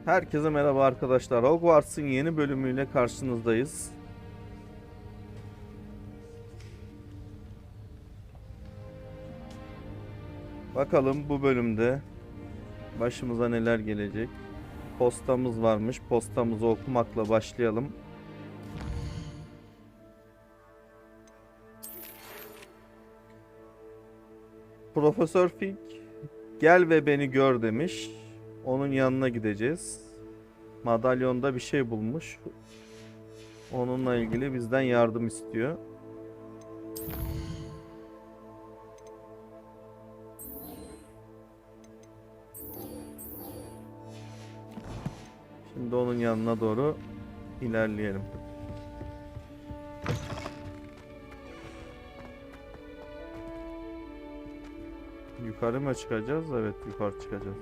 Herkese merhaba arkadaşlar. Hogwarts'ın yeni bölümüyle karşınızdayız. Bakalım bu bölümde başımıza neler gelecek. Postamız varmış. Postamızı okumakla başlayalım. Profesör Fig gel ve beni gör demiş. Onun yanına gideceğiz. Madalyonda bir şey bulmuş. Onunla ilgili bizden yardım istiyor. Şimdi onun yanına doğru ilerleyelim. Yukarı mı çıkacağız? Evet, yukarı çıkacağız.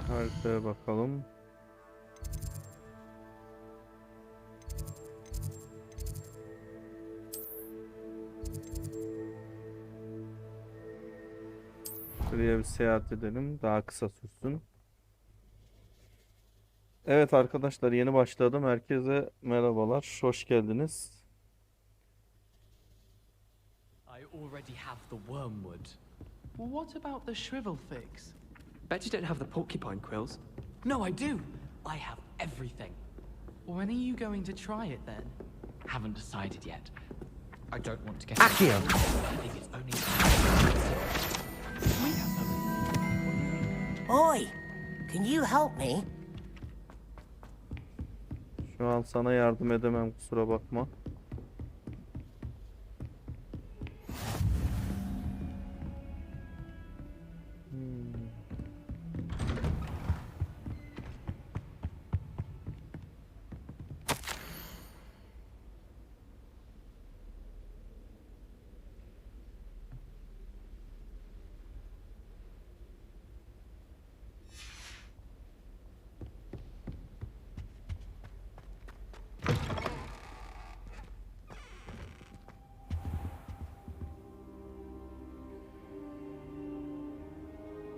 Haritaya bakalım. Buraya bir seyahat edelim. Daha kısa sürsün. Evet arkadaşlar, yeni başladım. Herkese merhabalar. Hoş geldiniz. I already have the wormwood. Well, what about the shrivel figs? Bet you don't have the porcupine quills. No, I do. I have everything. When are you going to try it then? Haven't decided yet. I don't want to get. Accio! I think it's only. We have something. Oi! Can you help me? Şu an sana yardım edemem, kusura bakma.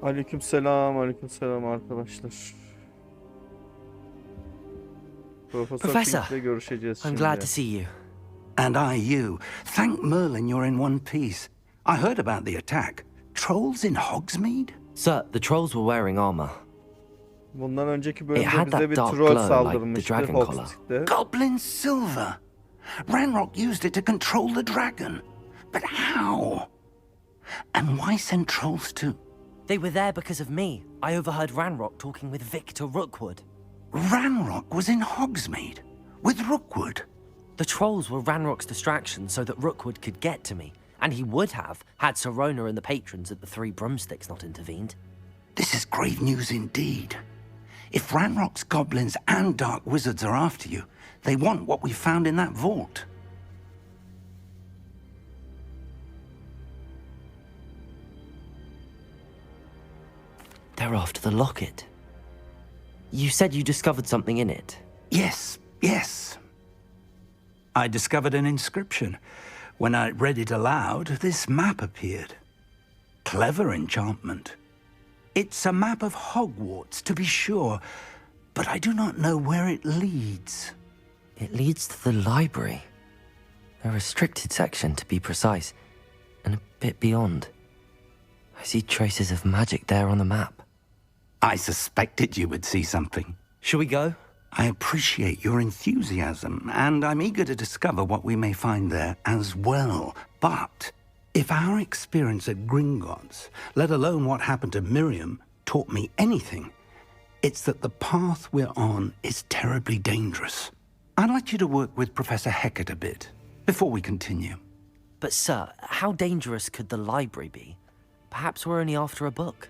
Aleykümselam, aleykümselam arkadaşlar. Professor, Fig'le görüşeceğiz I'm şimdi. glad to see you. And I you. Thank Merlin you're in one piece. I heard about the attack. Trolls in Hogsmeade? Sir, the trolls were wearing armor. Bundan önceki It bölümde had bize that bir dark troll glow like the saldırmıştı dragon collar. Hogsmeade'de. Goblin silver. Ranrock used it to control the dragon. But how? And why send trolls too? They were there because of me. I overheard Ranrock talking with Victor Rookwood. Ranrock was in Hogsmeade with Rookwood. The trolls were Ranrock's distraction so that Rookwood could get to me, and he would have had Sirona and the patrons at the Three Broomsticks not intervened. This is grave news indeed. If Ranrock's goblins and dark wizards are after you, they want what we found in that vault. They're after the locket. You said you discovered something in it. Yes, yes. I discovered an inscription. When I read it aloud, this map appeared. Clever enchantment. It's a map of Hogwarts, to be sure, but I do not know where it leads. It leads to the library. A restricted section, to be precise, and a bit beyond. I see traces of magic there on the map. I suspected you would see something. Shall we go? I appreciate your enthusiasm, and I'm eager to discover what we may find there as well. But if our experience at Gringotts, let alone what happened to Miriam, taught me anything, it's that the path we're on is terribly dangerous. I'd like you to work with Professor Hecat a bit before we continue. But sir, how dangerous could the library be? Perhaps we're only after a book.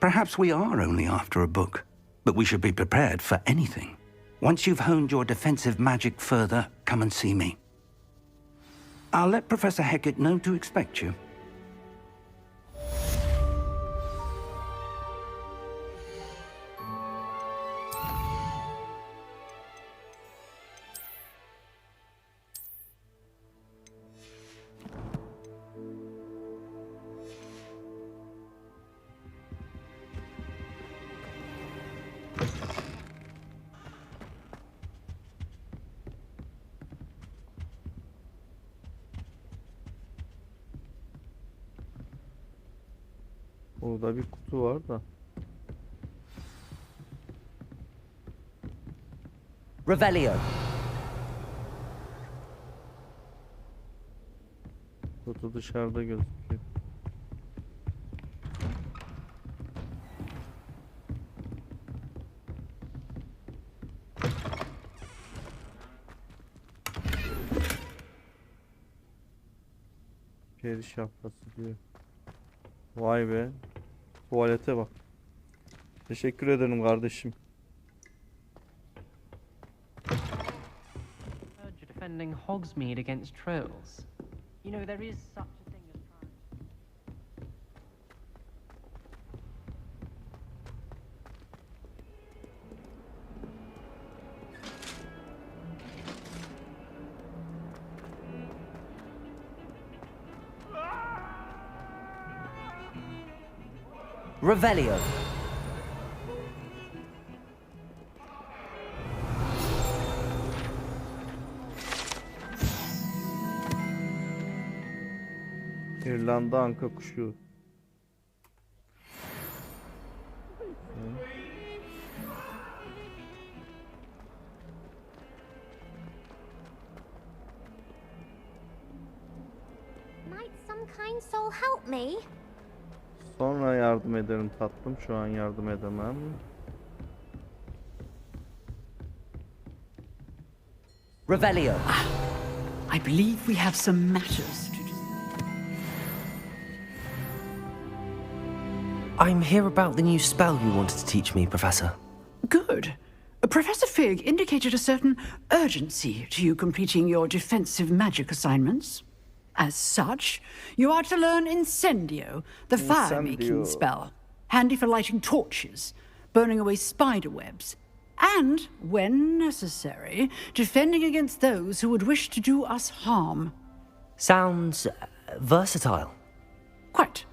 Perhaps we are only after a book, but we should be prepared for anything. Once you've honed your defensive magic further, come and see me. I'll let Professor Hecat know to expect you. Orada bir kutu var da. Revelio. Kutu dışarıda gözüküyor. Peri şapkası diyor. Vay be. Tuvalete bak. Teşekkür ederim kardeşim. Heard you're defending Hogsmeade against trolls. You know, there is such a thing as trying. Revelio. İrlanda anka kuşu. Might some kind soul help me? Sonra yardım ederim tatlım. Şu an yardım edemem. Revelio. I believe we have some matters to discuss. I'm here about the new spell you wanted to teach me, Professor. Good. Professor Fig indicated a certain urgency to you completing your defensive magic assignments. As such, you are to learn Incendio, the fire-making Incendio. spell, handy for lighting torches, burning away spider webs, and, when necessary, defending against those who would wish to do us harm. Sounds versatile. Quite.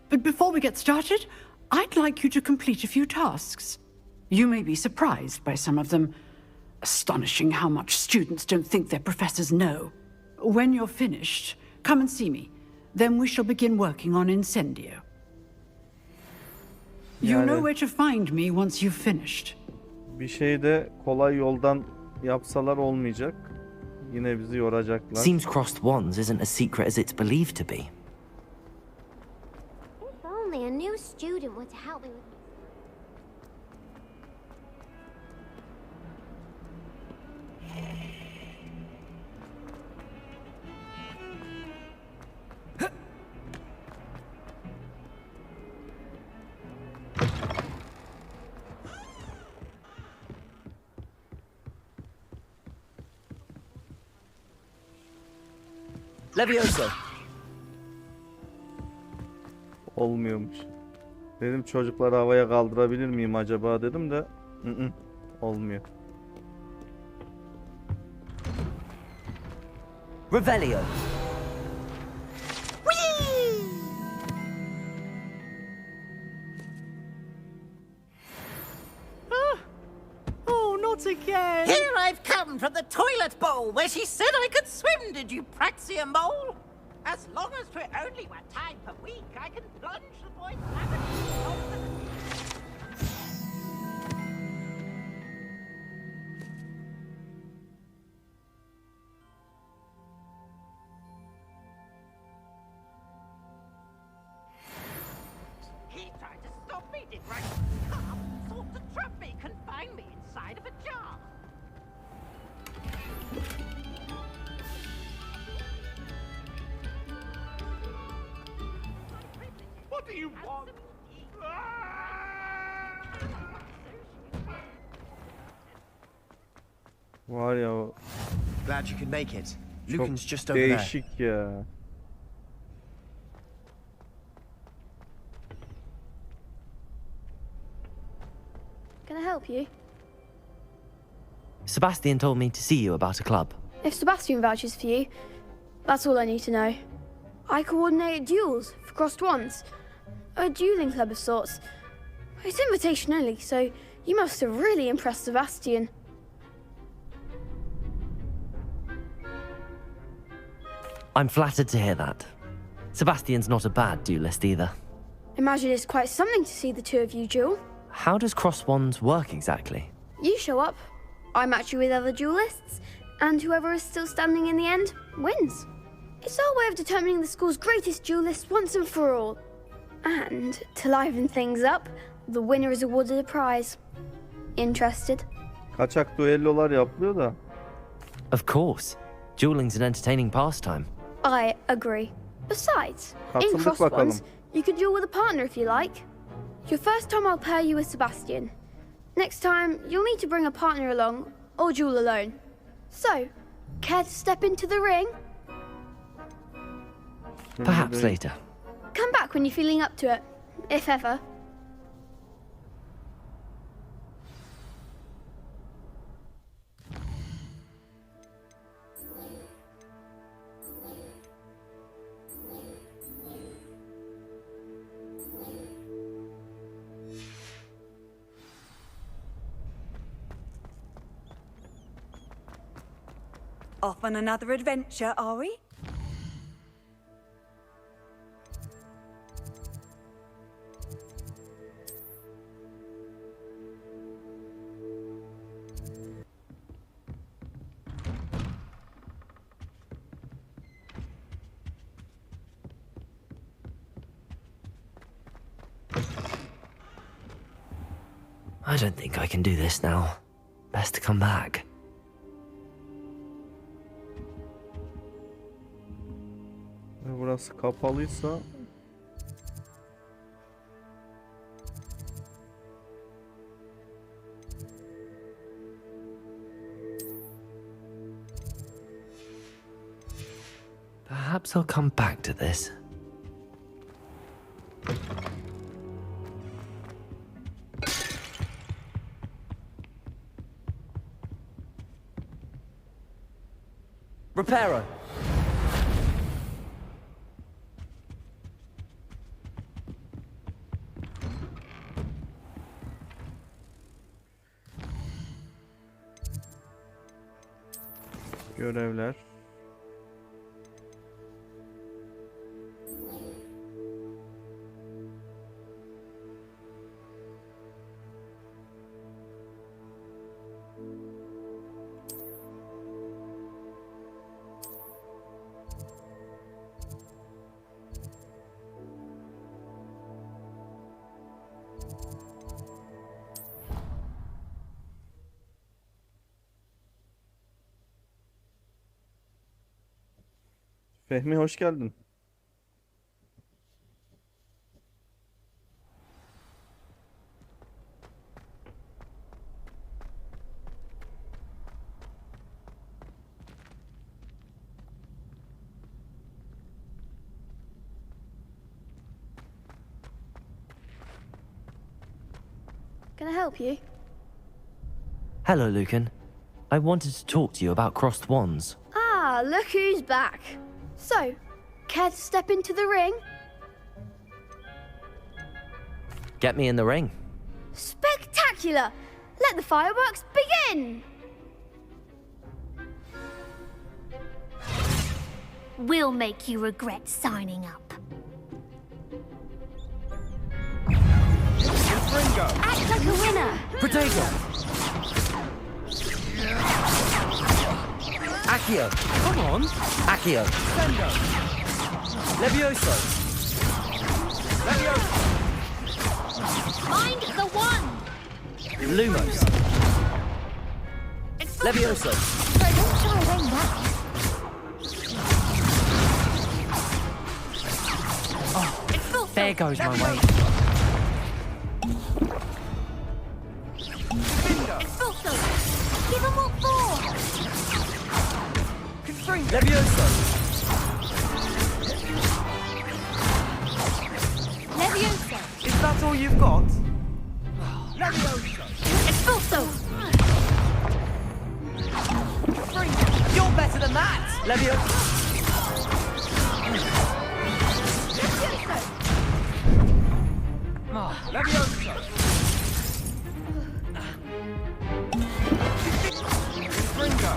But before we get started, I'd like you to complete a few tasks. You may be surprised by some of them. Astonishing how much students don't think their professors know. When you're finished, come and see me. Then we shall begin working on Incendio. You know where to find me once you've finished. Bir şey de kolay yoldan yapsalar olmayacak. Yine bizi yoracaklar. Seems crossed wands isn't as secret as it's believed to be. If only a new student were to help me with Levioso. Olmuyormuş. Dedim çocukları havaya kaldırabilir miyim acaba dedim de olmuyor. Revelio. Oh, not again! Here I've come from the toilet bowl where she said I could swim, did you praxia mole? As long as for only 1 time per week, I can plunge the boy's lavatory off the... He tried to stop me, did right? Thought to trap me, confine me inside of a jar. What do you want? Var ya o Glad you could make it. çok Lucan's just over there. değişik ya. Can I help you? Sebastian told me to see you about a club. If Sebastian vouches for you, that's all I need to know. I coordinate duels for crossed wands. A dueling club of sorts. It's invitation only, so you must have really impressed Sebastian. I'm flattered to hear that. Sebastian's not a bad duelist either. Imagine it's quite something to see the two of you duel. How does cross wands work exactly? You show up, I match you with other duelists, and whoever is still standing in the end wins. It's our way of determining the school's greatest duelist once and for all. And to liven things up, the winner is awarded a prize. Interested? Kaçak düellolar yapılıyor da. Of course. Dueling's an entertaining pastime. I agree. Besides, in Katıldık cross bakalım. ones, you could duel with a partner if you like. Your first time I'll pair you with Sebastian. Next time, you'll need to bring a partner along, or duel alone. So, care to step into the ring? Perhaps later. Come back when you're feeling up to it, if ever. Off on another adventure, are we? I don't think I can do this now. Best to come back. Burası kapalıysa Perhaps I'll come back to this. Reparo. görevler. Fehmi hoş geldin. Can I help you? Hello, Lucan. I wanted to talk to you about crossed wands. Ah, look who's back. So, care to step into the ring? Get me in the ring. Spectacular! Let the fireworks begin! We'll make you regret signing up. Act like a winner! Protego! Accio! Come on! Accio! Sendo! Levioso! Levioso! Mind the one! Lumos! Levioso! Don't try ring back. Oh, there goes my way. Expulso! Give them what for! Levioso! Leviosa! Is that all you've got? Leviosa! Expulso! You're better than that! Levioso! Leviosa! Ringo!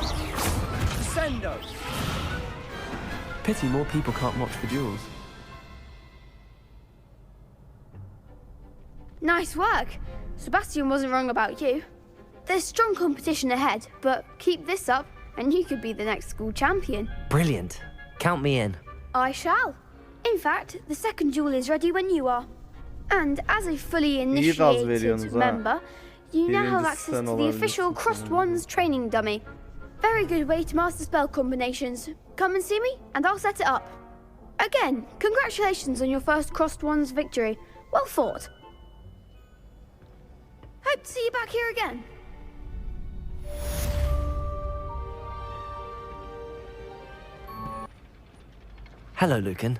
Sendo! Pity more people can't watch the duels. Nice work. Sebastian wasn't wrong about you. There's strong competition ahead, but keep this up and you could be the next school champion. Brilliant. Count me in. I shall. In fact, the second duel is ready when you are. And as a fully initiated member, you now have access to the official Crossed Wands training dummy. Very good way to master spell combinations. Come and see me, and I'll set it up. Again, congratulations on your first Crossed Wands victory. Well fought. Hope to see you back here again. Hello, Lucan.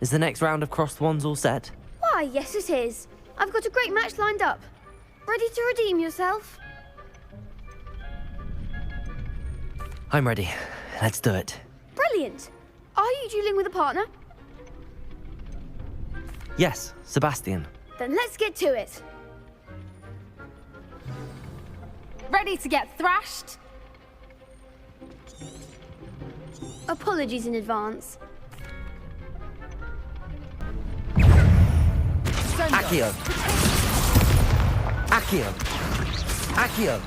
Is the next round of Crossed Wands all set? Why, yes it is. I've got a great match lined up. Ready to redeem yourself? I'm ready. Let's do it. Brilliant. Are you dueling with a partner? Yes, Sebastian. Then let's get to it. Ready to get thrashed? Apologies in advance. Accio. Accio. Accio.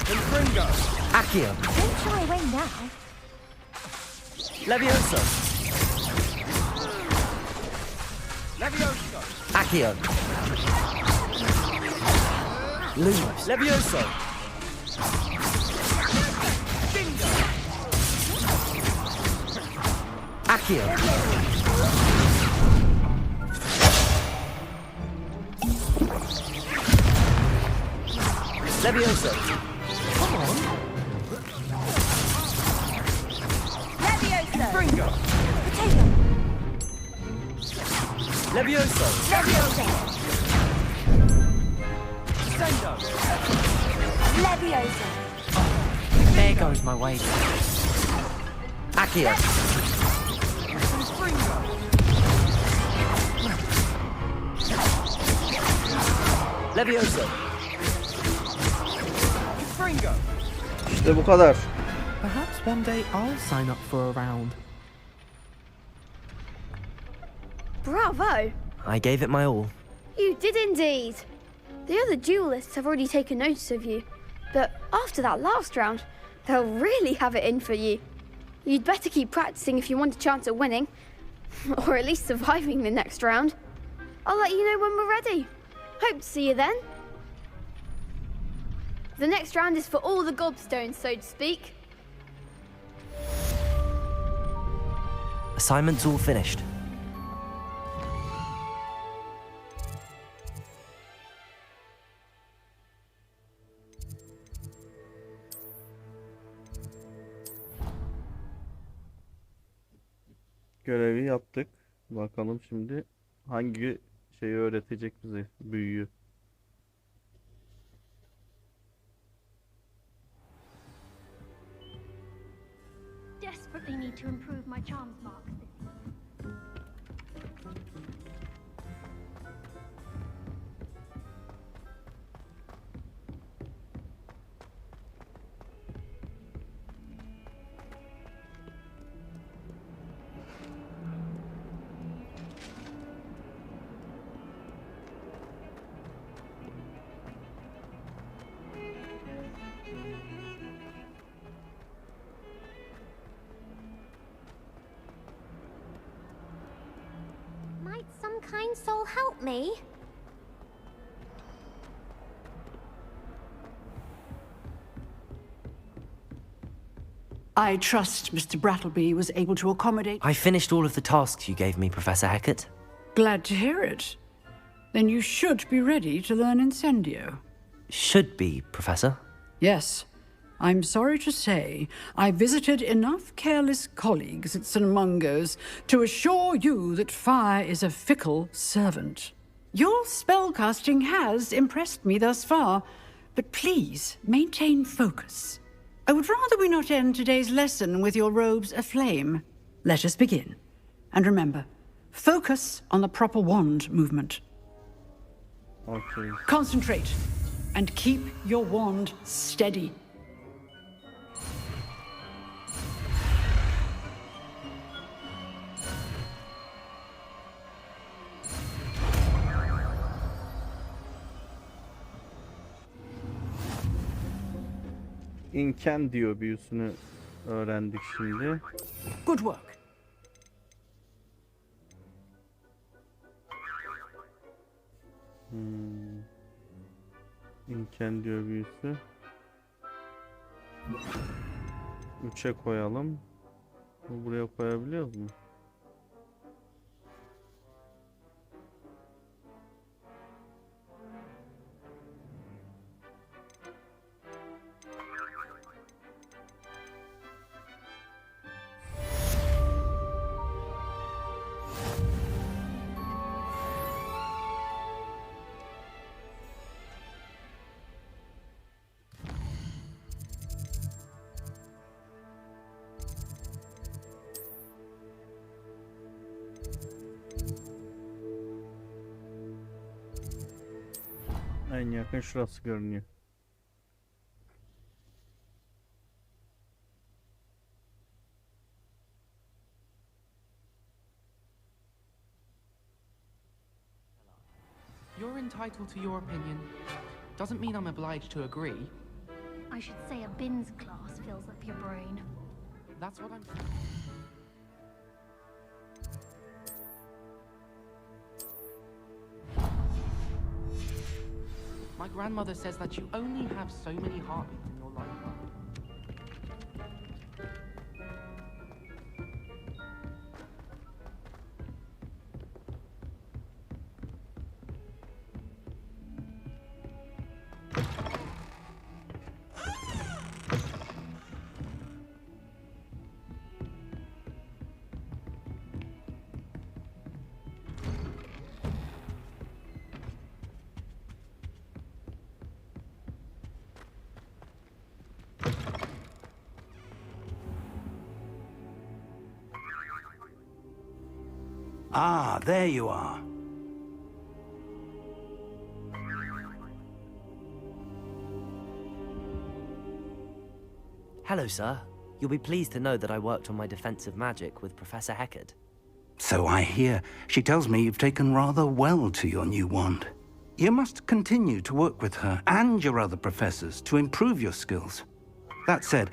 Accio. Don't shy away now. Levioso. Levioso. Accio. Lumos. Levioso. Accio. Levioso. Come on. Levioso. Fringo. Potato. Levioso. Levioso. Sendo. Levioso. There goes my wager. Accio. Fringo. Levioso. Fringo. İşte bu kadar. Perhaps one day I'll sign up for a round. Bravo. I gave it my all. You did indeed. The other duelists have already taken notice of you. But after that last round, they'll really have it in for you. You'd better keep practicing if you want a chance at winning. Or at least surviving the next round. I'll let you know when we're ready. Hope to see you then. The next round is for all the gobstones, so to speak. Assignment's all finished. Görevi yaptık. Bakalım şimdi hangi şeyi öğretecek bize büyüyü. Desperately need to improve my charms marks this year. Might some kind soul help me? I trust Mr. Brattleby was able to accommodate... I finished all of the tasks you gave me, Professor Hecat. Glad to hear it. Then you should be ready to learn Incendio. Should be, Professor. Yes. I'm sorry to say, I visited enough careless colleagues at St. Mungo's to assure you that fire is a fickle servant. Your spellcasting has impressed me thus far, but please maintain focus. I would rather we not end today's lesson with your robes aflame. Let us begin. And remember, focus on the proper wand movement. Okay. Concentrate and keep your wand steady. incendio büyüsünü öğrendik şimdi. Good work. Incendio büyüsü. 3'e koyalım. Bunu buraya koyabiliyoruz mu? En yakın şurası görünüyor. You're entitled to your opinion. Doesn't mean I'm obliged to agree. I should say a bins class fills up your brain. That's what I'm... My grandmother says that you only have so many heartbeats in your lifetime. Ah, there you are. Hello, sir. You'll be pleased to know that I worked on my defensive magic with Professor Heckard. So I hear. She tells me you've taken rather well to your new wand. You must continue to work with her and your other professors to improve your skills. That said,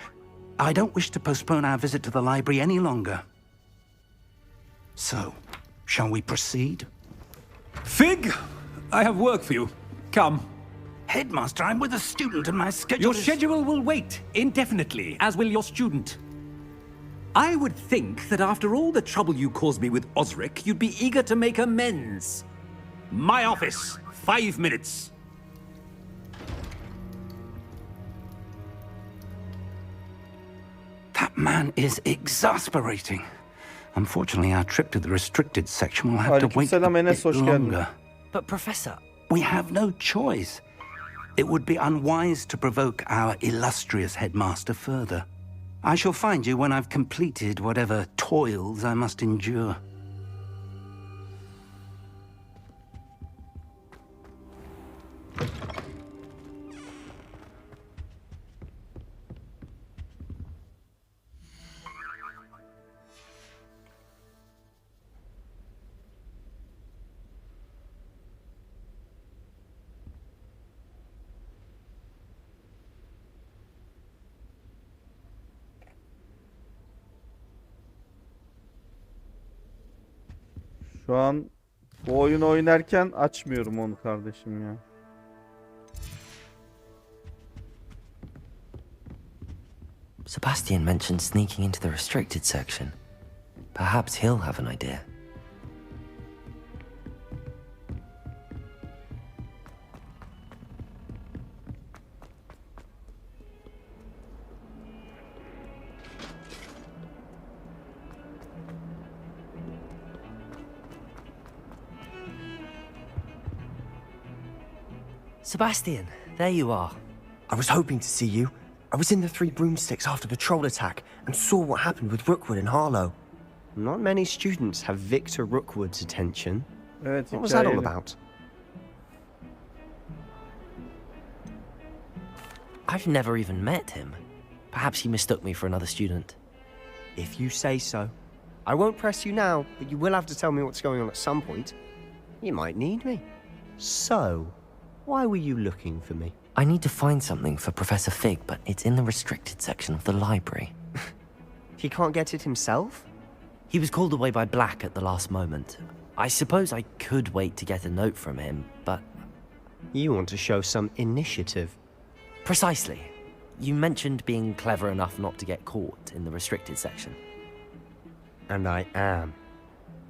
I don't wish to postpone our visit to the library any longer. So, shall we proceed? Fig, I have work for you. Come. Headmaster, I'm with a student and my schedule Your schedule will wait indefinitely, as will your student. I would think that after all the trouble you caused me with Osric, you'd be eager to make amends. My office, 5 minutes. That man is exasperating. Unfortunately, our trip to the restricted section will have to wait a bit longer. But Professor... We have no choice. It would be unwise to provoke our illustrious headmaster further. I shall find you when I've completed whatever toils I must endure. Şu an bu oyunu oynarken açmıyorum onu kardeşim ya. Sebastian mentioned sneaking into the restricted section. Perhaps he'll have an idea. Sebastian, there you are. I was hoping to see you. I was in the Three Broomsticks after the troll attack and saw what happened with Rookwood and Harlow. Not many students have Victor Rookwood's attention. Evet, what was that all about? I've never even met him. Perhaps he mistook me for another student. If you say so. I won't press you now, but you will have to tell me what's going on at some point. You might need me. So, why were you looking for me? I need to find something for Professor Fig, but it's in the restricted section of the library. He can't get it himself? He was called away by Black at the last moment. I suppose I could wait to get a note from him, but... You want to show some initiative. Precisely. You mentioned being clever enough not to get caught in the restricted section. And I am.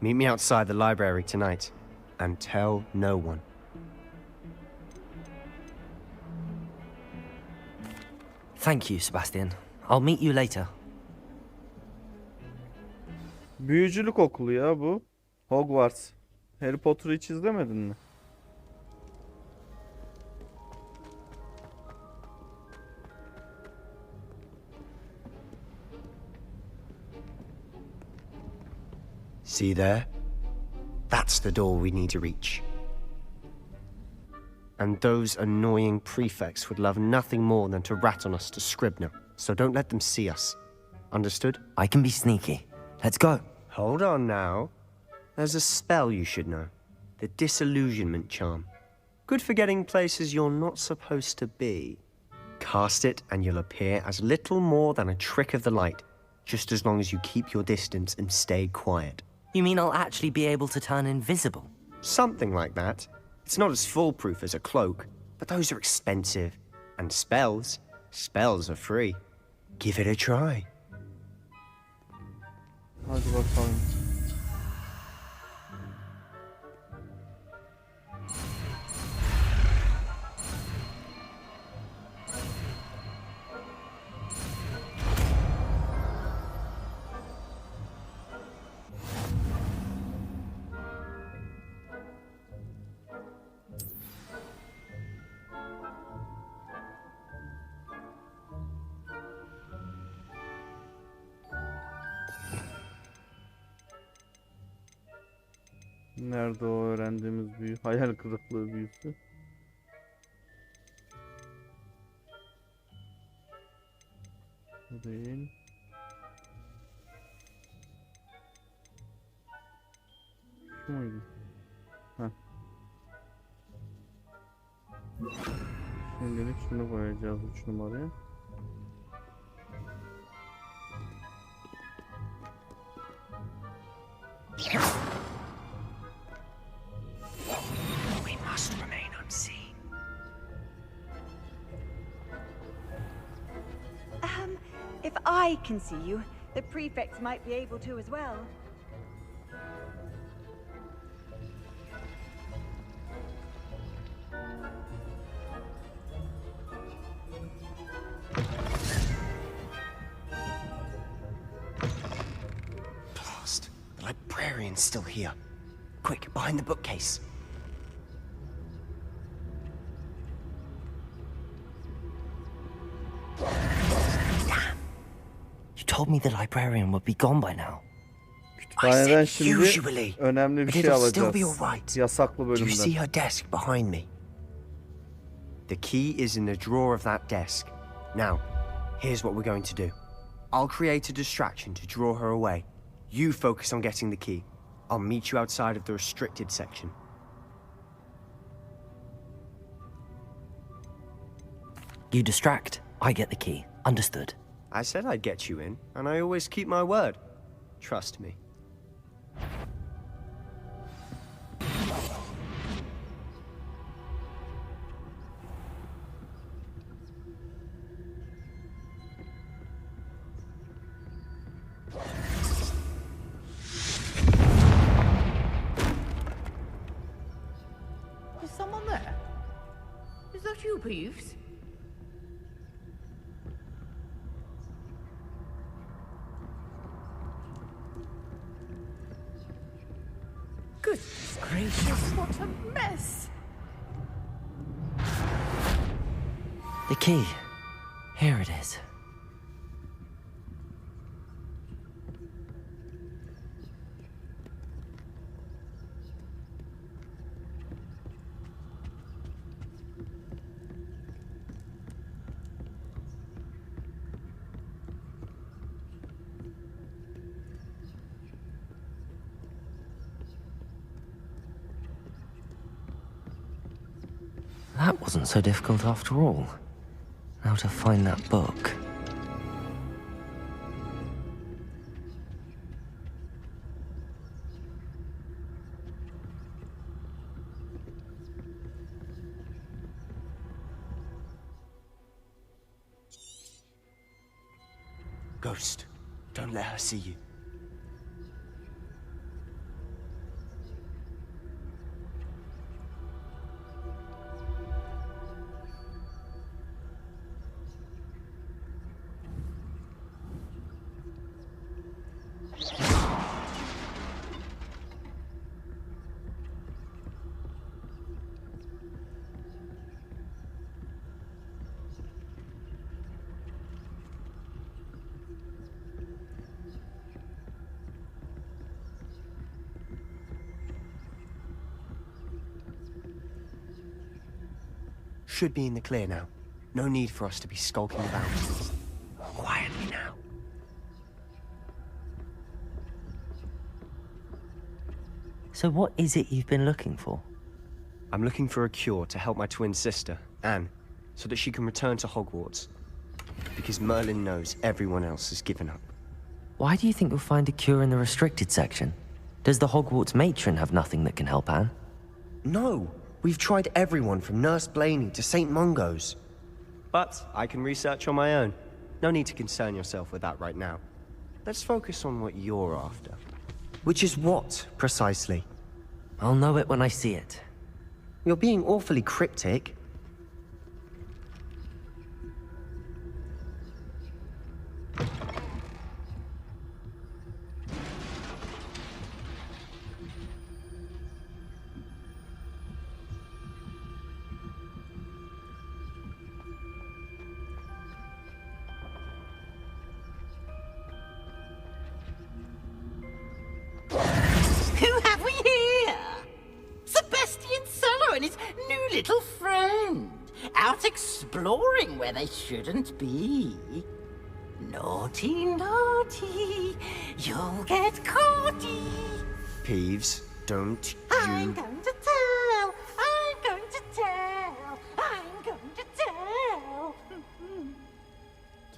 Meet me outside the library tonight, and tell no one. Thank you, Sebastian. I'll meet you later. Büyücülük Okulu ya bu. Hogwarts. Harry Potter'ı hiç izlemedin mi? See there? That's the door we need to reach. And those annoying prefects would love nothing more than to rat on us to Scribner, so don't let them see us. Understood? I can be sneaky. Let's go. Hold on now. There's a spell you should know. The Disillusionment Charm. Good for getting places you're not supposed to be. Cast it and you'll appear as little more than a trick of the light, just as long as you keep your distance and stay quiet. You mean I'll actually be able to turn invisible? Something like that. It's not as foolproof as a cloak, but those are expensive. And spells are free. Give it a try. Hadi bakalım. Nerede o öğrendiğimiz büyü? Hayal kırıklığı büyüsü. Bu değil. Şu muydu? Heh. Şimdilik şunu koyacağız 3 numaraya. If I can see you, the prefects might be able to as well. Blast. The librarian's still here. Quick, behind the bookcase. You told me the librarian would be gone by now. Kütüphaneden şimdi önemli bir şey alacağız. Yasaklı Do you see bölümden. her desk behind me? The key is in the drawer of that desk. Now, here's what we're going to do. I'll create a distraction to draw her away. You focus on getting the key. I'll meet you outside of the restricted section. You distract, I get the key. Understood. I said I'd get you in, and I always keep my word. Trust me. Is someone there? Is that you, Peeves? Goodness gracious, what a mess! The key. Here it is. That wasn't so difficult after all. Now to find that book. Ghost, don't let her see you. Should be in the clear now. No need for us to be skulking about. Quietly now. So what is it you've been looking for? I'm looking for a cure to help my twin sister, Anne, so that she can return to Hogwarts. Because Merlin knows everyone else has given up. Why do you think you'll find a cure in the restricted section? Does the Hogwarts matron have nothing that can help Anne? No! We've tried everyone from Nurse Blaney to St. Mungo's. But I can research on my own. No need to concern yourself with that right now. Let's focus on what you're after. Which is what, precisely? I'll know it when I see it. You're being awfully cryptic. Who have we here? Sebastian Solo and his new little friend. Out exploring where they shouldn't be. Naughty, naughty. You'll get caughty. Peeves, don't I'm going to tell. I'm going to tell. I'm going to tell.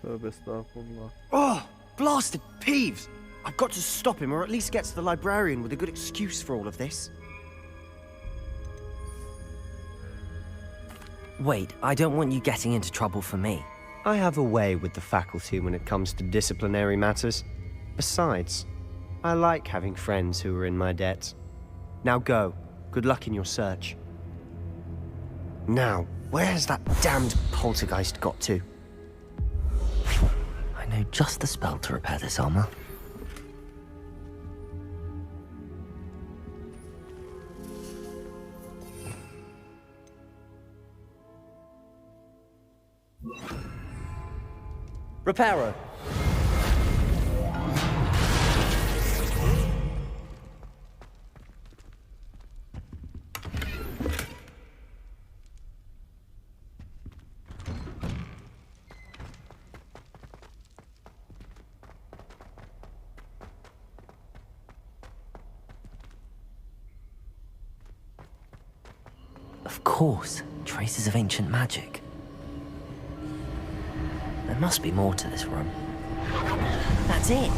Tövbe estağfurullah. Oh, blasted Peeves! I've got to stop him, or at least get to the librarian with a good excuse for all of this. Wait, I don't want you getting into trouble for me. I have a way with the faculty when it comes to disciplinary matters. Besides, I like having friends who are in my debt. Now go. Good luck in your search. Now, where's that damned poltergeist got to? I know just the spell to repair this armor. Reparo. Of course, traces of ancient magic. There must be more to this room. That's it!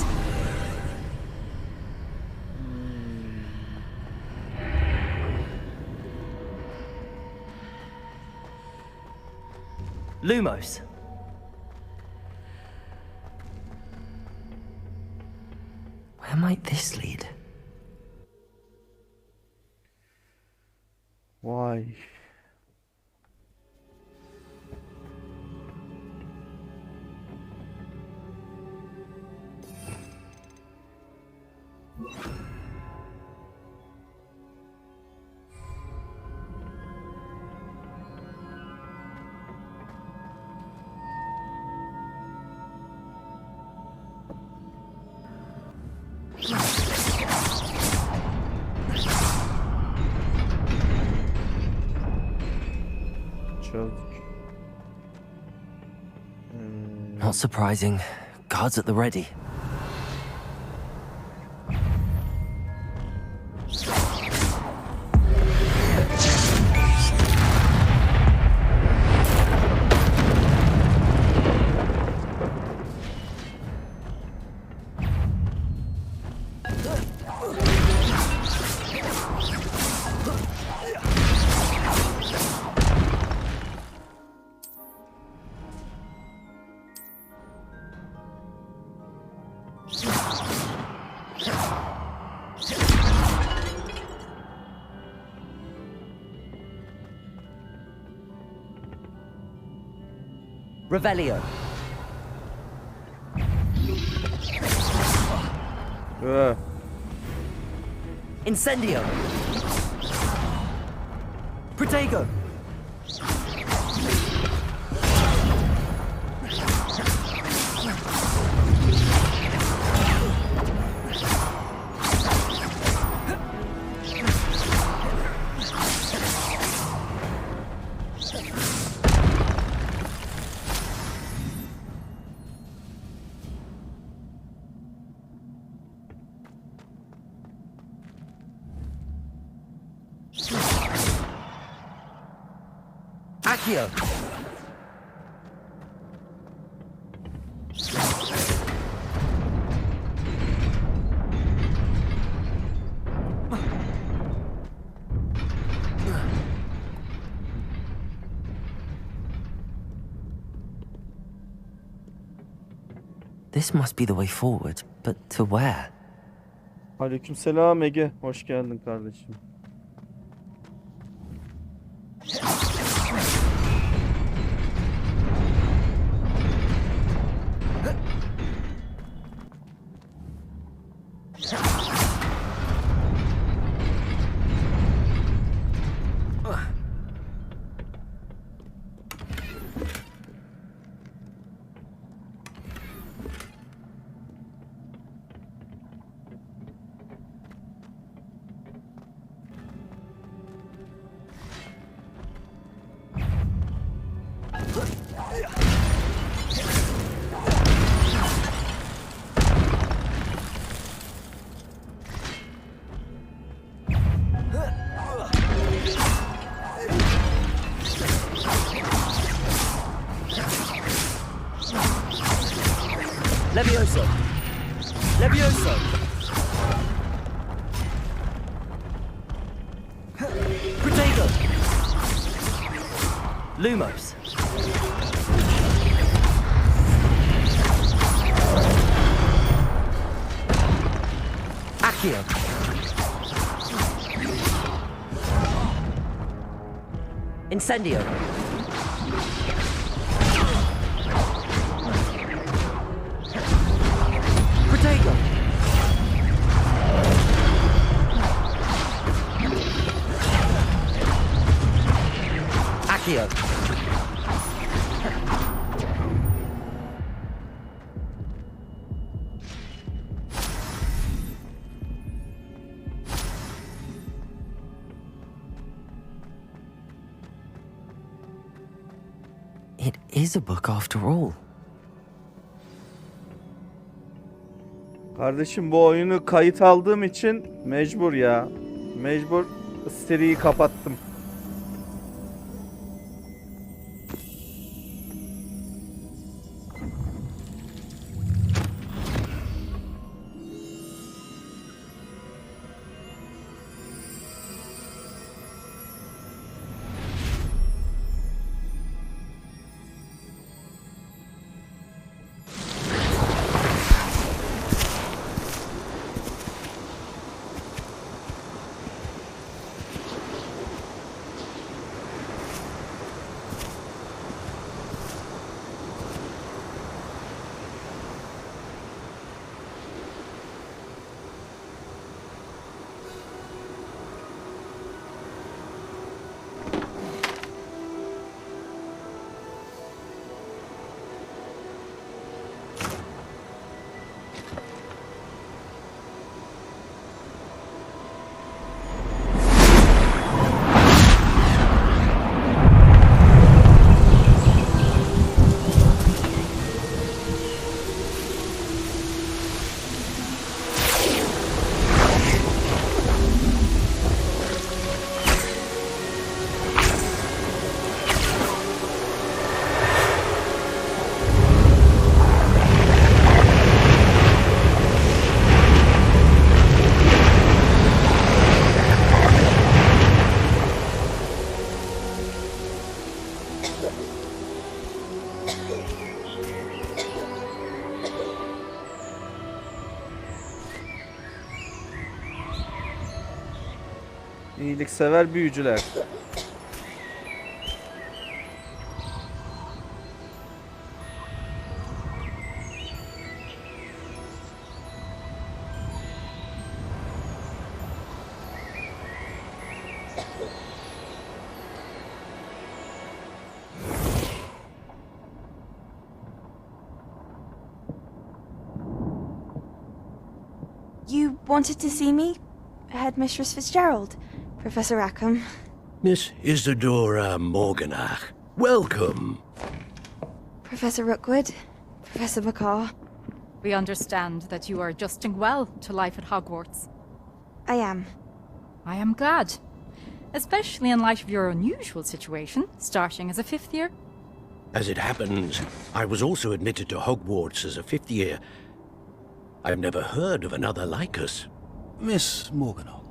Lumos. Where might this lead? Vay. Çözdük. Not surprising. Guards at the ready. Revelio. Incendio. Protego. Accio. This must be the way forward, but to where? Aleykümselam Ege. Hoş geldin kardeşim. Levioso. Levioso. Protego. Lumos. Accio. Incendio. Protego. Accio. It is a book after all. Kardeşim bu oyunu kayıt aldığım için mecbur ya. Mecbur seriyi kapattım. İyiliksever büyücüler. You wanted to see me? Headmistress Fitzgerald? Professor Rackham? Miss Isadora Morganach, welcome. Professor Rookwood? Professor Bakar? We understand that you are adjusting well to life at Hogwarts. I am. I am glad. Especially in light of your unusual situation, starting as a 5th year. As it happens, I was also admitted to Hogwarts as a 5th year. I've never heard of another like us. Miss Morganach,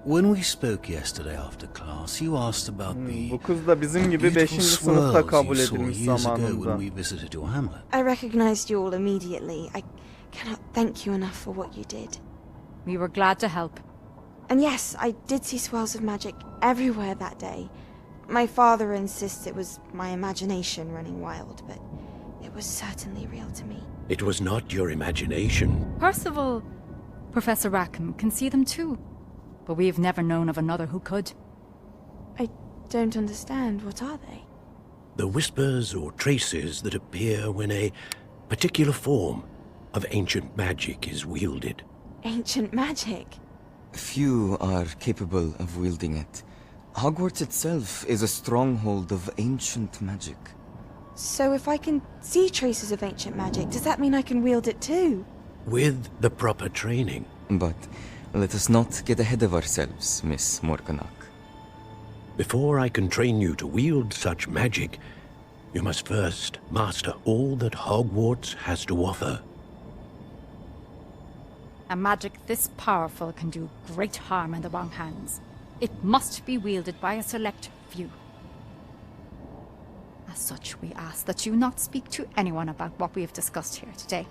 when we spoke yesterday after class, you asked about the Bu kız da bizim gibi 5. beautiful sınıfta swirls kabul you saw edilmiş years ago zamanında. when we visited your hamlet. I recognized you all immediately. I cannot thank you enough for what you did. We were glad to help. And yes, I did see swirls of magic everywhere that day. My father insists it was my imagination running wild, but it was certainly real to me. It was not your imagination. Percival, Professor Rackham can see them too. But we've never known of another who could. I don't understand. What are they? The whispers or traces that appear when a particular form of ancient magic is wielded. Ancient magic? Few are capable of wielding it. Hogwarts itself is a stronghold of ancient magic. So if I can see traces of ancient magic, does that mean I can wield it too? With the proper training. But let us not get ahead of ourselves, Miss Morganach. Before I can train you to wield such magic, you must first master all that Hogwarts has to offer. A magic this powerful can do great harm in the wrong hands. It must be wielded by a select few. As such, we ask that you not speak to anyone about what we have discussed here today.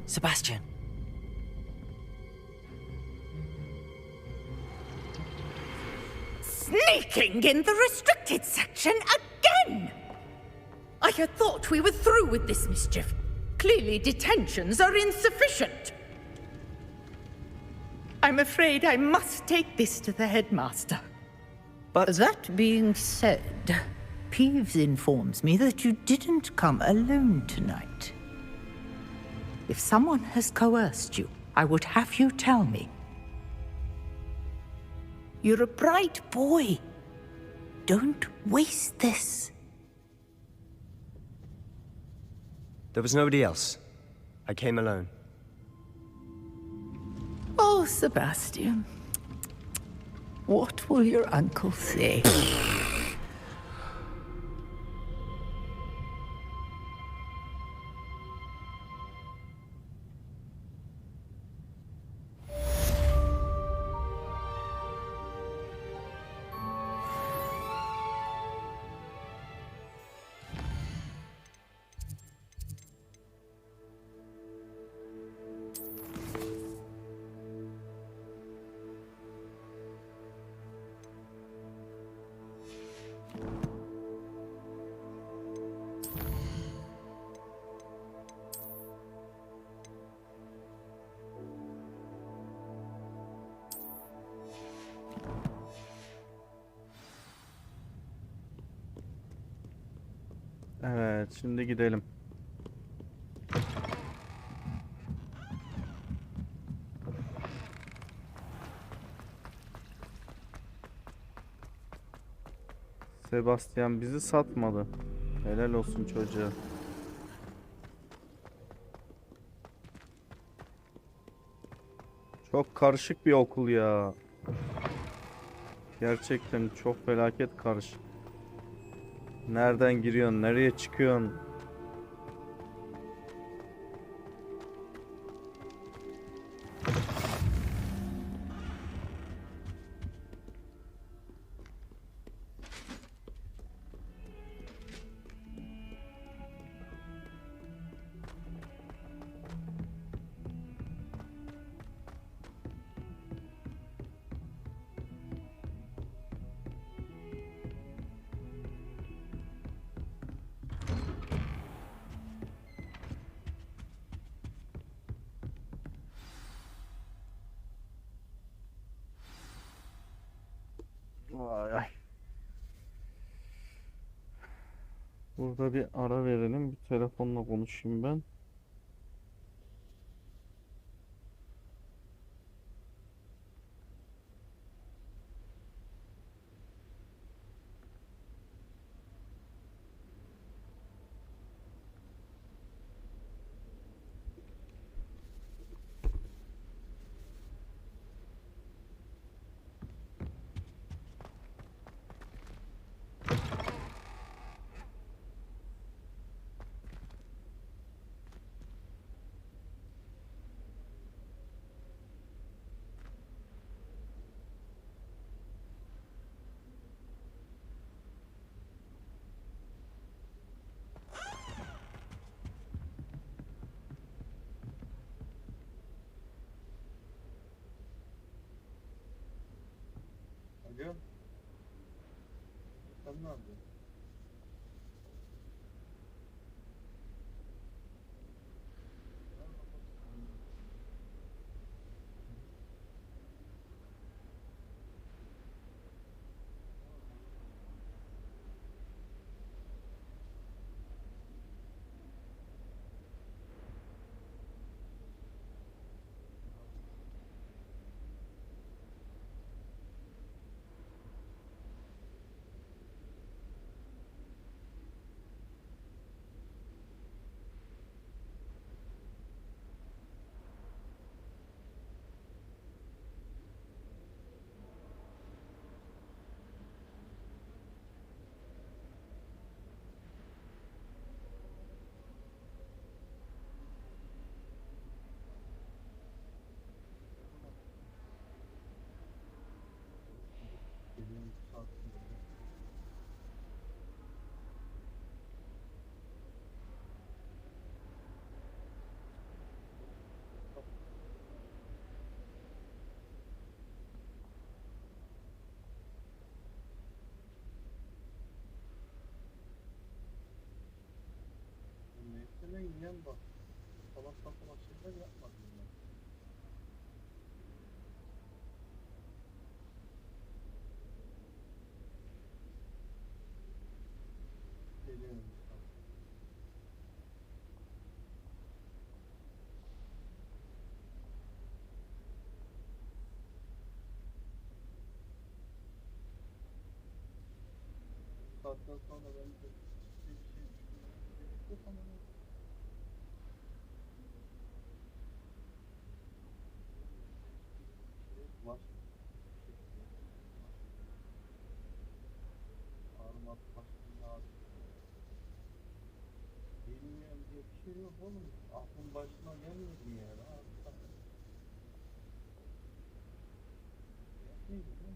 Sebastian. Sneaking in the restricted section again! I had thought we were through with this mischief. Clearly detentions are insufficient. I'm afraid I must take this to the headmaster. But that being said, Peeves informs me that you didn't come alone tonight. If someone has coerced you, I would have you tell me. You're a bright boy. Don't waste this. There was nobody else. I came alone. Oh, Sebastian. What will your uncle say? Evet, şimdi gidelim. Sebastian bizi satmadı. Helal olsun çocuğa. Çok karışık bir okul ya. Gerçekten çok felaket karışık. Nereden giriyorsun? Nereye çıkıyorsun? Burada bir ara verelim. Bir telefonla konuşayım ben. Alo. Sen ne yapıyorsun? Mesela yiyen bak. Salak salak şeyler yapmadım ben. Geliyorum. Saatten sonra ben de bir şey düşünmem gerekiyor ama var. Ağrımat başında ağrı. Bilmiyorum diye bir şey yok oğlum. Aklım başıma gelmedi mi yani? Yapmayayım değil mi?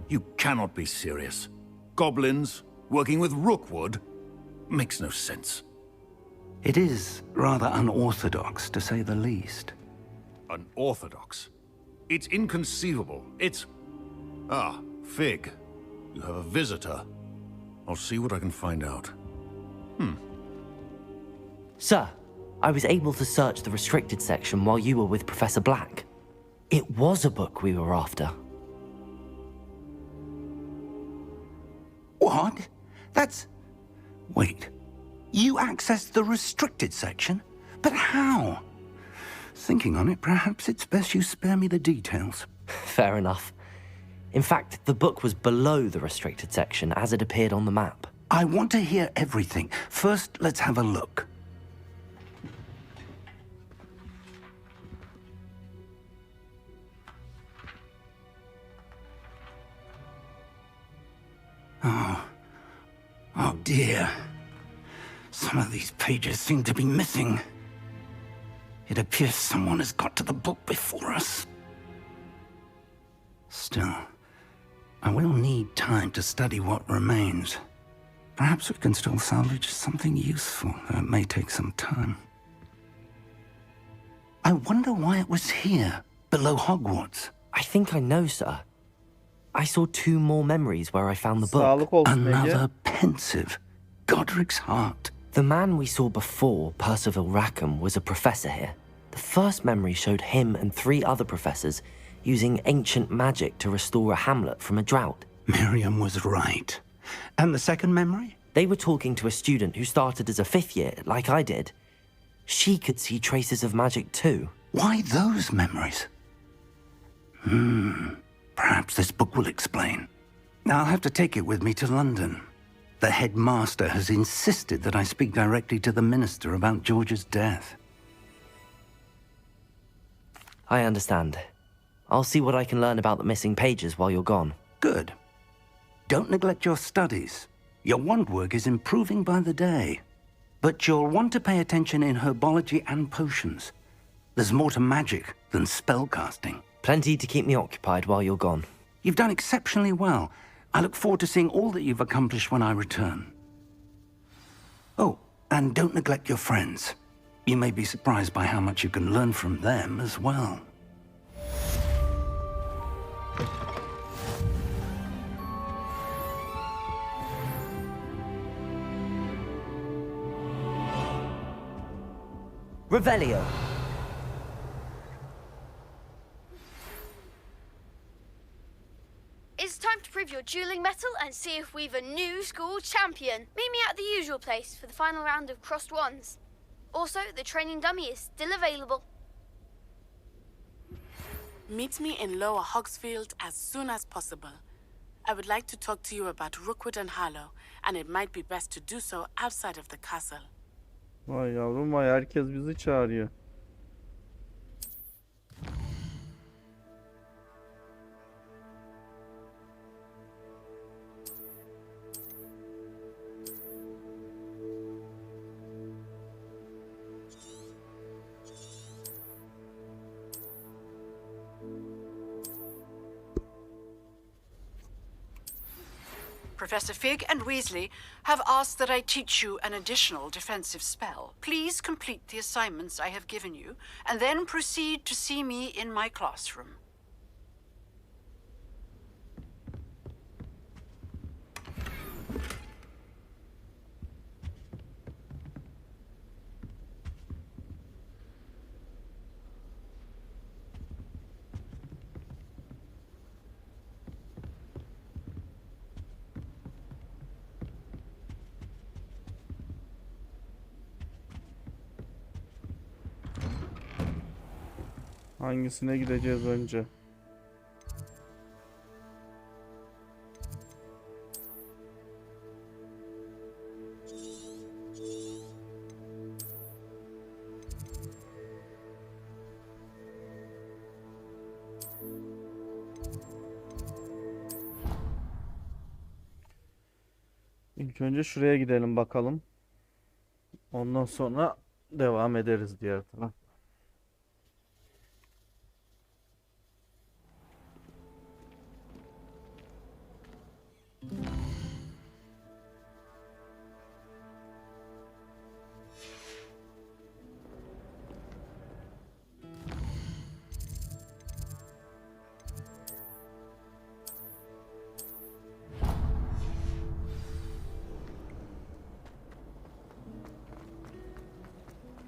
You cannot be serious. Goblins working with Rookwood makes no sense. It is rather unorthodox, to say the least. Unorthodox? It's inconceivable. It's... Ah, Fig. You have a visitor. I'll see what I can find out. Sir, I was able to search the restricted section while you were with Professor Black. It was a book we were after. What? That's... Wait. You accessed the restricted section? But how? Thinking on it, perhaps it's best you spare me the details. Fair enough. In fact, the book was below the restricted section as it appeared on the map. I want to hear everything. First, let's have a look. Oh dear. Some of these pages seem to be missing. It appears someone has got to the book before us. Still, I will need time to study what remains. Perhaps we can still salvage something useful, though it may take some time. I wonder why it was here, below Hogwarts. I think I know, sir. I saw 2 more memories where I found the book. Another pensive, Godric's heart. The man we saw before, Percival Rackham, was a professor here. The first memory showed him and 3 other professors using ancient magic to restore a hamlet from a drought. Miriam was right. And the second memory? They were talking to a student who started as a 5th year, like I did. She could see traces of magic too. Why those memories? Perhaps this book will explain. I'll have to take it with me to London. The headmaster has insisted that I speak directly to the minister about George's death. I understand. I'll see what I can learn about the missing pages while you're gone. Good. Don't neglect your studies. Your wand work is improving by the day. But you'll want to pay attention in herbology and potions. There's more to magic than spellcasting. Plenty to keep me occupied while you're gone. You've done exceptionally well. I look forward to seeing all that you've accomplished when I return. Oh, and don't neglect your friends. You may be surprised by how much you can learn from them as well. Revelio. It's time to prove your dueling mettle and see if we've a new school champion. Meet me at the usual place for the final round of crossed wands. Also, the training dummy is still available. Meet me in Lower Hogsfield as soon as possible. I would like to talk to you about Rookwood and Harlow, and it might be best to do so outside of the castle. Vay yavrum vay, herkes bizi çağırıyor. Professor Fig and Weasley have asked that I teach you an additional defensive spell. Please complete the assignments I have given you, and then proceed to see me in my classroom. Hangisine gideceğiz önce? İlk önce şuraya gidelim bakalım. Ondan sonra devam ederiz diğer tarafa.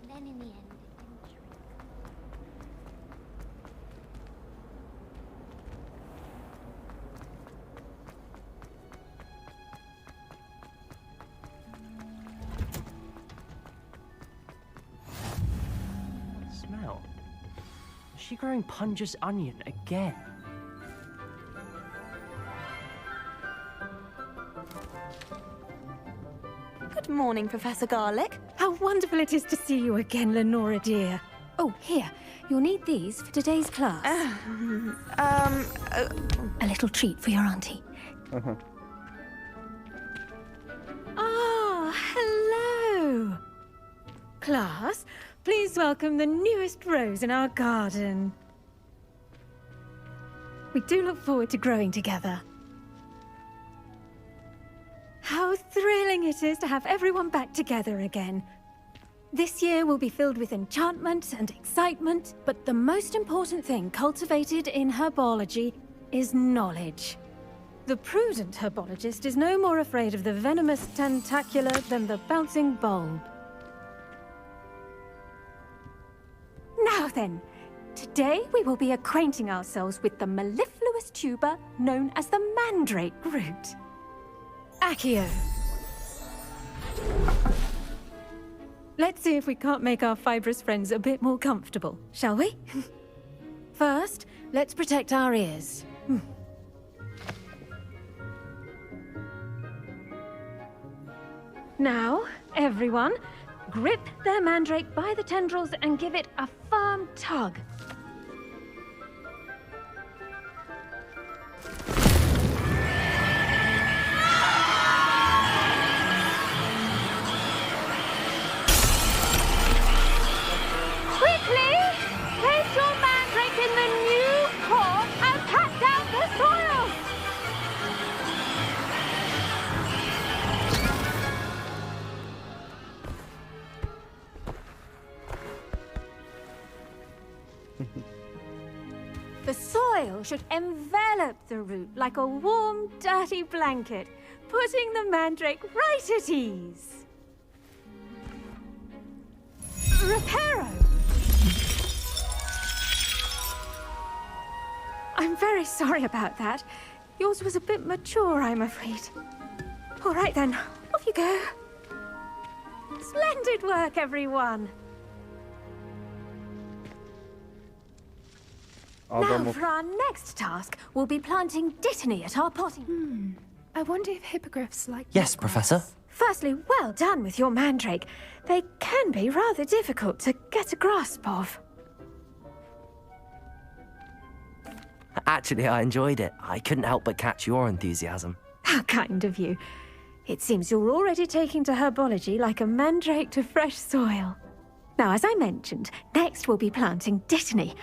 Then in the end, it didn't she growing Punja's onion again? Good morning, Professor Garlick. How wonderful it is to see you again, Lenora dear. Oh, here. You'll need these for today's class. A little treat for your auntie. Ah, hello. Class, please welcome the newest rose in our garden. We do look forward to growing together. How thrilling it is to have everyone back together again. This year will be filled with enchantment and excitement, but the most important thing cultivated in herbology is knowledge. The prudent herbologist is no more afraid of the venomous tentacula than the bouncing bulb. Now then, today we will be acquainting ourselves with the mellifluous tuber known as the mandrake root. Accio. Let's see if we can't make our fibrous friends a bit more comfortable, shall we? First, let's protect our ears. Now, everyone, grip their mandrake by the tendrils and give it a firm tug. Quickly, place your mandrake in the new core and pat down the soil. The soil should envelop the root like a warm, dirty blanket, putting the mandrake right at ease. Reparo! I'm very sorry about that. Yours was a bit mature, I'm afraid. All right then, off you go. Splendid work, everyone. Now for our next task, we'll be planting dittany at our potting. I wonder if hippogriffs like Yes, Professor. Firstly, well done with your mandrake. They can be rather difficult to get a grasp of. Actually, I enjoyed it. I couldn't help but catch your enthusiasm. How kind of you. It seems you're already taking to herbology like a mandrake to fresh soil. Now, as I mentioned, next we'll be planting dittany.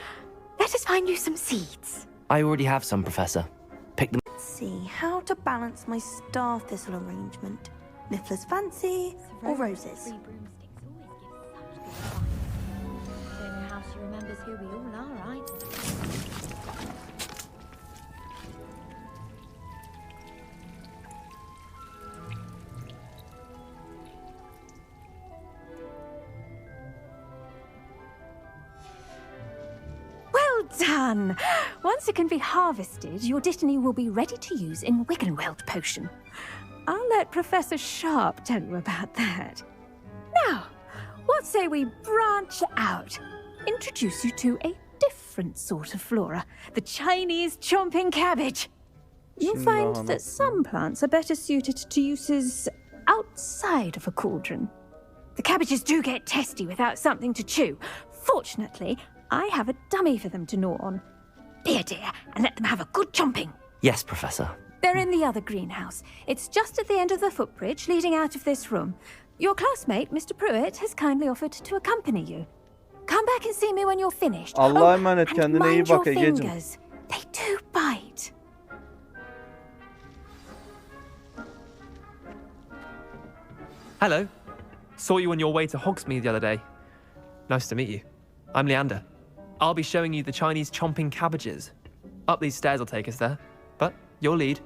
Let us find you some seeds. I already have some, Professor. Pick them. Let's see how to balance my star thistle arrangement. Niffler's fancy or roses? Don't know how she remembers who we all are, right? Well done! Once it can be harvested, your dittany will be ready to use in Wiggenweld potion. I'll let Professor Sharp tell you about that. Now, what say we branch out? Introduce you to a different sort of flora, the Chinese chomping cabbage. You'll find that some plants are better suited to uses outside of a cauldron. The cabbages do get testy without something to chew. Fortunately, I have a dummy for them to gnaw on. Be a dear and let them have a good chomping. Yes, Professor. They're in the other greenhouse. It's just at the end of the footbridge leading out of this room. Your classmate, Mr. Pruitt, has kindly offered to accompany you. Come back and see me when you're finished. Allah'a emanet, and kendine iyi mind bak your Egeciğim. fingers. They do bite. Hello. Saw you on your way to Hogsmeade the other day. Nice to meet you. I'm Leander. I'll be showing you the Chinese chomping cabbages. Up these stairs will take us there, but you'll lead.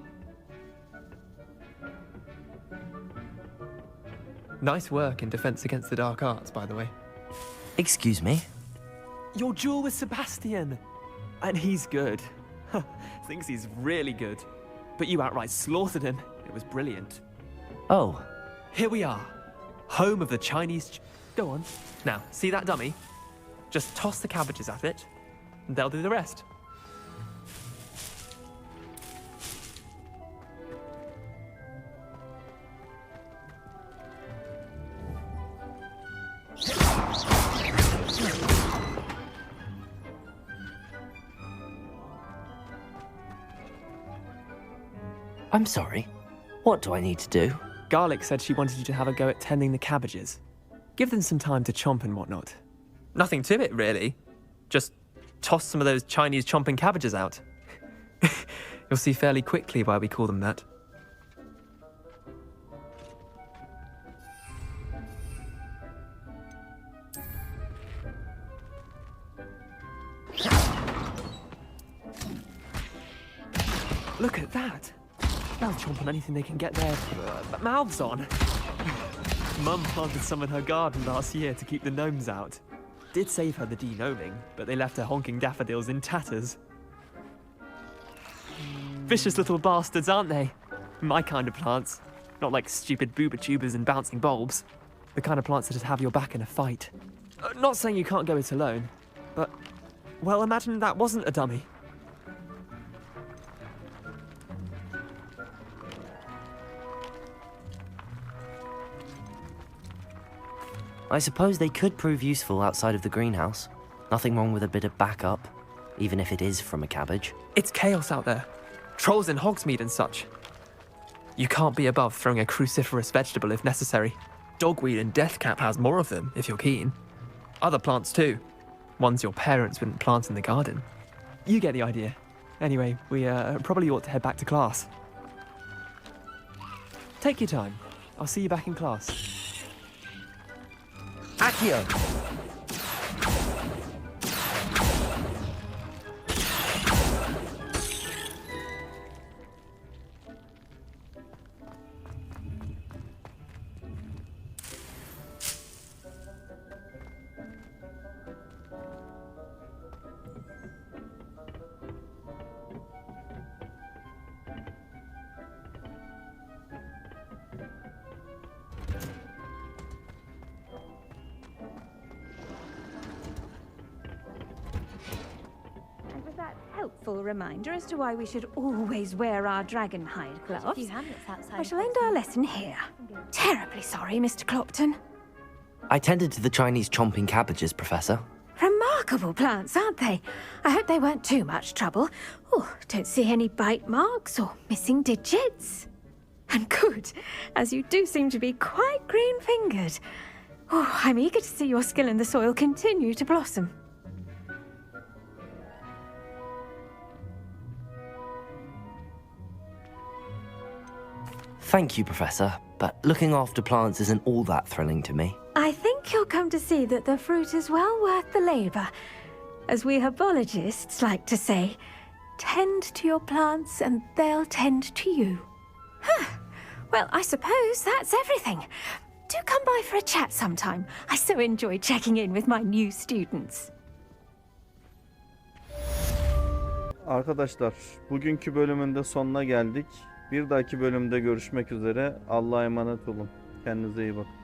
Nice work in Defense Against the Dark Arts, by the way. Excuse me? Your duel with Sebastian. And he's good. Thinks he's really good. But you outright slaughtered him. It was brilliant. Oh. Here we are. Home of the Chinese... Go on. Now, see that dummy? Just toss the cabbages at it. They'll do the rest. I'm sorry. What do I need to do? Garlic said she wanted you to have a go at tending the cabbages. Give them some time to chomp and whatnot. Nothing to it, really. Just toss some of those Chinese chomping cabbages out. You'll see fairly quickly why we call them that. Look at that. They'll chomp on anything they can get their mouths on. Mum planted some in her garden last year to keep the gnomes out. Did save her the de-gnoming, but they left her honking daffodils in tatters. Vicious little bastards, aren't they? My kind of plants. Not like stupid booba tubers and bouncing bulbs. The kind of plants that'd have your back in a fight. Not saying you can't go it alone, but, well, imagine that wasn't a dummy. I suppose they could prove useful outside of the greenhouse. Nothing wrong with a bit of backup, even if it is from a cabbage. It's chaos out there. Trolls in Hogsmeade and such. You can't be above throwing a cruciferous vegetable if necessary. Dogweed and deathcap has more of them, if you're keen. Other plants too. Ones your parents wouldn't plant in the garden. You get the idea. Anyway, we probably ought to head back to class. Take your time. I'll see you back in class. Accio! Helpful reminder as to why we should always wear our dragon hide gloves. A few hamlets outside. I shall end our lesson here. Terribly sorry, Mr. Clopton. I tended to the Chinese chomping cabbages, Professor. Remarkable plants, aren't they? I hope they weren't too much trouble. Oh, don't see any bite marks or missing digits. And good, as you do seem to be quite green-fingered. Oh, I'm eager to see your skill in the soil continue to blossom. Thank you, Professor, but looking after plants isn't all that thrilling to me. I think you'll come to see that the fruit is well worth the labour. As we herbologists like to say, tend to your plants and they'll tend to you. Well, I suppose that's everything. Do come by for a chat sometime. I so enjoy checking in with my new students. Arkadaşlar, bugünkü bölümün de sonuna geldik. Bir dahaki bölümde görüşmek üzere. Allah'a emanet olun. Kendinize iyi bakın.